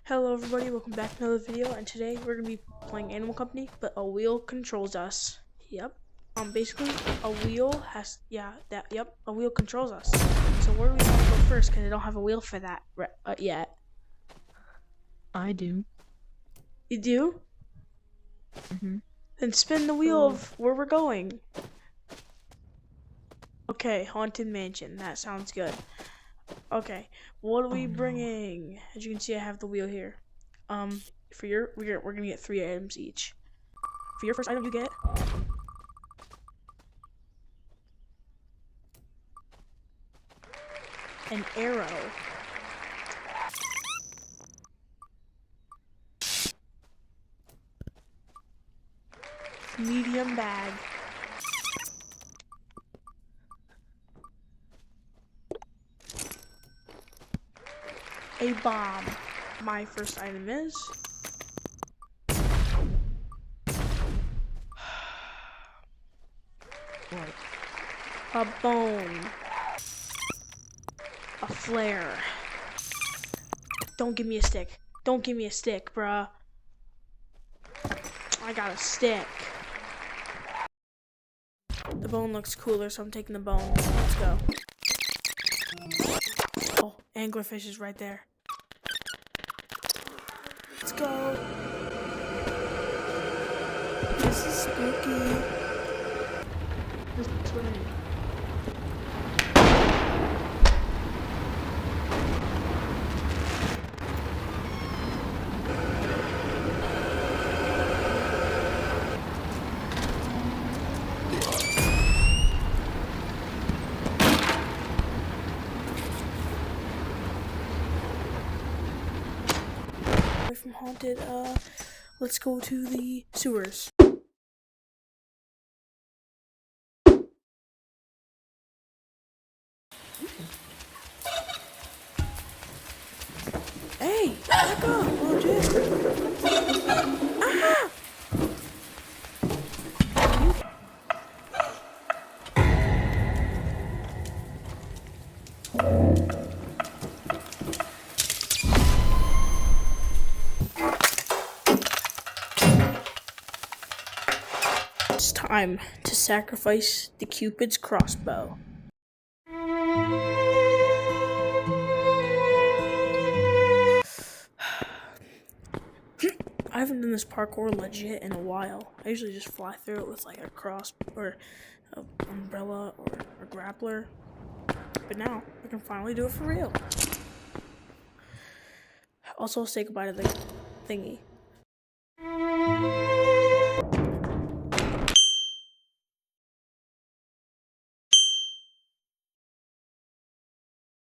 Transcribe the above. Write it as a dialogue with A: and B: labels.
A: Hello everybody, welcome back to another video, and today we're gonna be playing Animal Company, but a wheel controls us. Yep. Basically a wheel has, a wheel controls us. So where do we want to go first? Because I don't have a wheel for that yet.
B: I do.
A: You do? Then spin the wheel of where we're going. Okay, Haunted Mansion. That sounds good. Okay, what are we bringing? As you can see, I have the wheel here. We're gonna get 3 items each. For your first item, you get an arrow. Medium bag. A bomb. My first item is
B: What?
A: a bone. A flare. Don't give me a stick. Don't give me a stick, bruh. I got a stick. The bone looks cooler, so I'm taking the bone. Let's go. Oh, anglerfish is right there. Let's go. This is spooky.
B: This way.
A: Away from haunted, let's go to the sewers. Hey, back up, legit. Ah! It's time to sacrifice the Cupid's crossbow. I haven't done this parkour legit in a while. I usually just fly through it with like a cross or an umbrella or a grappler. But now I can finally do it for real. Also, say goodbye to the thingy.